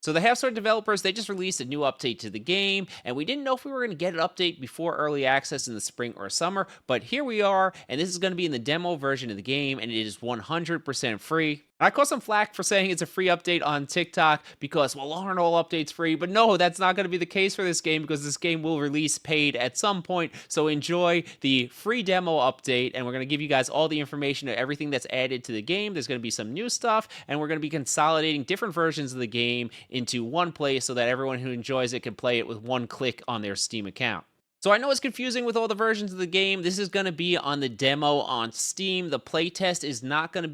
So the Half-Sword developers, they just released a new update to the game, and we didn't know if we were going to get an update before early access in the spring or summer, but here we are, and this is going to be in the demo version of the game, and it is 100% free. I caught some flack for saying it's a free update on TikTok because, well, aren't all updates free? But no, that's not going to be the case for this game because this game will release paid at some point. So enjoy the free demo update, and we're going to give you guys all the information of everything that's added to the game. There's going to be some new stuff, and we're going to be consolidating different versions of the game into one place so that everyone who enjoys it can play it with one click on their Steam account. So I know it's confusing with all the versions of the game. This is going to be on the demo on Steam. The playtest is not going to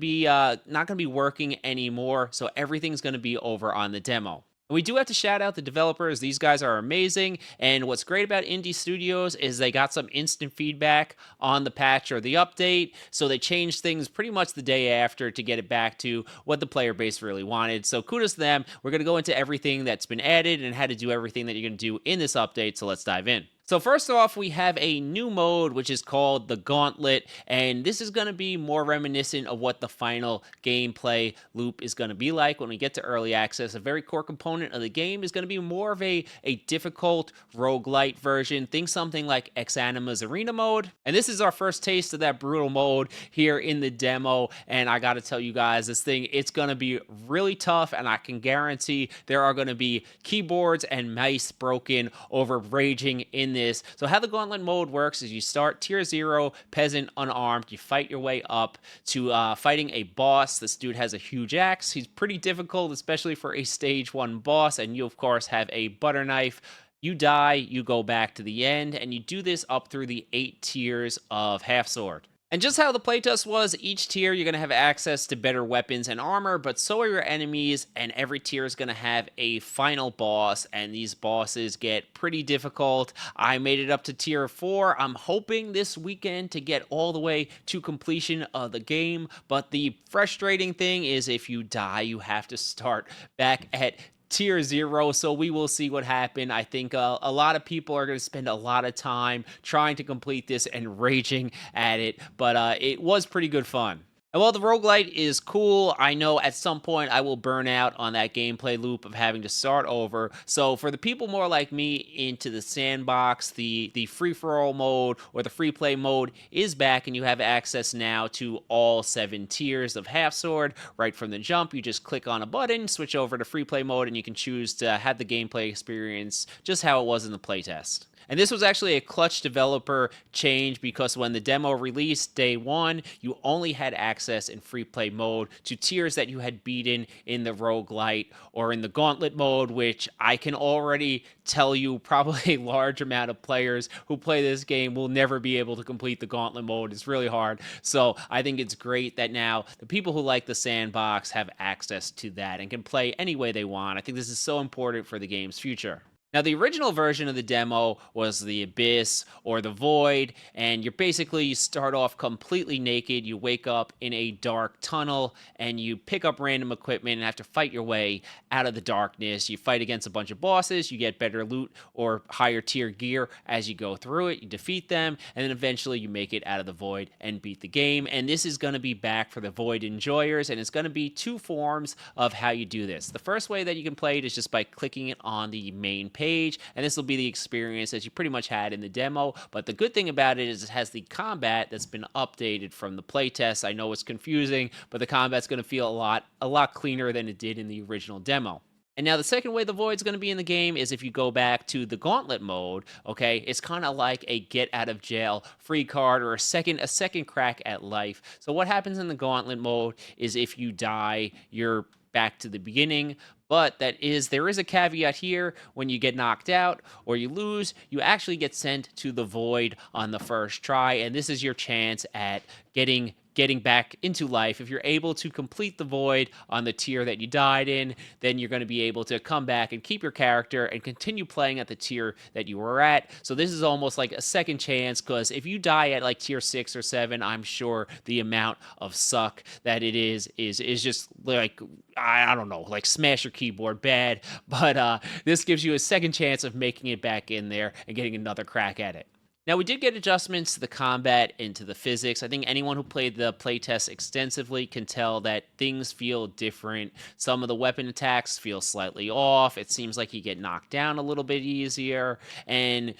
be working anymore. So everything's going to be over on the demo. We do have to shout out the developers. These guys are amazing. And what's great about indie studios is they got some instant feedback on the patch or the update. So they changed things pretty much the day after to get it back to what the player base really wanted. So kudos to them. We're going to go into everything that's been added and how to do everything that you're going to do in this update. So let's dive in. So first off, we have a new mode, which is called the Gauntlet, and this is going to be more reminiscent of what the final gameplay loop is going to be like when we get to early access. A very core component of the game is going to be more of a difficult roguelite version. Think something like Ex Anima's Arena mode, and this is our first taste of that brutal mode here in the demo, and I got to tell you guys, this thing, it's going to be really tough, and I can guarantee there are going to be keyboards and mice broken over raging in this. So how the gauntlet mode works is you start tier 0, peasant, unarmed. You fight your way up to fighting a boss. This dude has a huge axe. He's pretty difficult, especially for a stage 1 boss. And you, of course, have a butter knife. You die, you go back to the end, and you do this up through the 8 tiers of half sword. And just how the playtest was, each tier you're going to have access to better weapons and armor, but so are your enemies, and every tier is going to have a final boss, and these bosses get pretty difficult. I made it up to tier 4. I'm hoping this weekend to get all the way to completion of the game, but the frustrating thing is if you die, you have to start back at tier 0, so we will see what happens. I think a lot of people are going to spend a lot of time trying to complete this and raging at it, but it was pretty good fun. And while the roguelite is cool, I know at some point I will burn out on that gameplay loop of having to start over. So for the people more like me into the sandbox, the free-for-all mode or the free play mode is back, and you have access now to all 7 tiers of half sword right from the jump. You just click on a button, switch over to free play mode, and you can choose to have the gameplay experience just how it was in the playtest. And this was actually a clutch developer change because when the demo released day 1, you only had access in free play mode to tiers that you had beaten in the roguelite or in the gauntlet mode, which I can already tell you probably a large amount of players who play this game will never be able to complete the gauntlet mode. It's really hard. So I think it's great that now the people who like the sandbox have access to that and can play any way they want. I think this is so important for the game's future. Now, the original version of the demo was the Abyss or the Void, and you start off completely naked. You wake up in a dark tunnel, and you pick up random equipment and have to fight your way out of the darkness. You fight against a bunch of bosses. You get better loot or higher tier gear as you go through it. You defeat them, and then eventually you make it out of the Void and beat the game. And this is going to be back for the Void enjoyers, and it's going to be 2 forms of how you do this. The first way that you can play it is just by clicking it on the main page, and this will be the experience that you pretty much had in the demo. But the good thing about it is it has the combat that's been updated from the playtest. I know it's confusing, but the combat's going to feel a lot cleaner than it did in the original demo. And now the second way the Void's going to be in the game is if you go back to the Gauntlet mode, okay? It's kind of like a get out of jail free card or a second crack at life. So what happens in the Gauntlet mode is if you die, you're back to the beginning. But there is a caveat here. When you get knocked out or you lose, you actually get sent to the Void on the first try, and this is your chance at getting back into life. If you're able to complete the Void on the tier that you died in, then you're going to be able to come back and keep your character and continue playing at the tier that you were at. So this is almost like a second chance, because if you die at like tier 6 or 7, I'm sure the amount of suck that it is just like, I don't know, like smash your keyboard bad. But this gives you a second chance of making it back in there and getting another crack at it. Now, we did get adjustments to the combat and to the physics. I think anyone who played the playtest extensively can tell that things feel different. Some of the weapon attacks feel slightly off. It seems like you get knocked down a little bit easier. And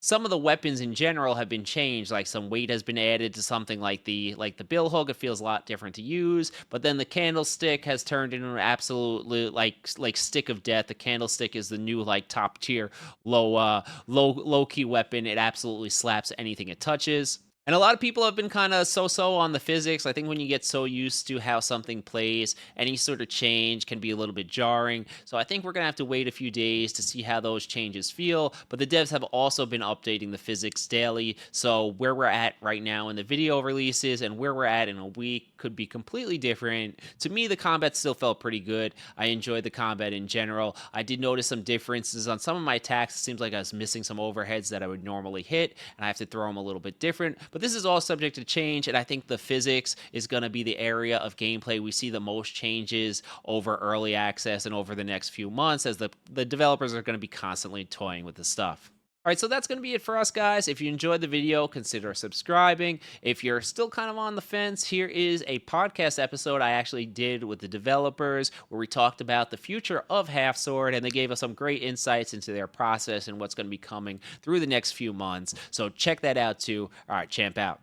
some of the weapons in general have been changed. Like some weight has been added to something like the bill hook. It feels a lot different to use. But then the candlestick has turned into an absolutely like stick of death. The candlestick is the new like top tier low key weapon. It absolutely slaps anything it touches. And a lot of people have been kind of so on the physics. I think when you get so used to how something plays, any sort of change can be a little bit jarring. So I think we're going to have to wait a few days to see how those changes feel. But the devs have also been updating the physics daily. So where we're at right now in the video releases and where we're at in a week could be completely different. To me, the combat still felt pretty good. I enjoyed the combat in general. I did notice some differences on some of my attacks. It seems like I was missing some overheads that I would normally hit, and I have to throw them a little bit different. But this is all subject to change, and I think the physics is going to be the area of gameplay we see the most changes over early access and over the next few months, as the developers are going to be constantly toying with the stuff. All right, so that's going to be it for us, guys. If you enjoyed the video, consider subscribing. If you're still kind of on the fence, here is a podcast episode I actually did with the developers where we talked about the future of Half Sword, and they gave us some great insights into their process and what's going to be coming through the next few months. So check that out too. All right, champ out.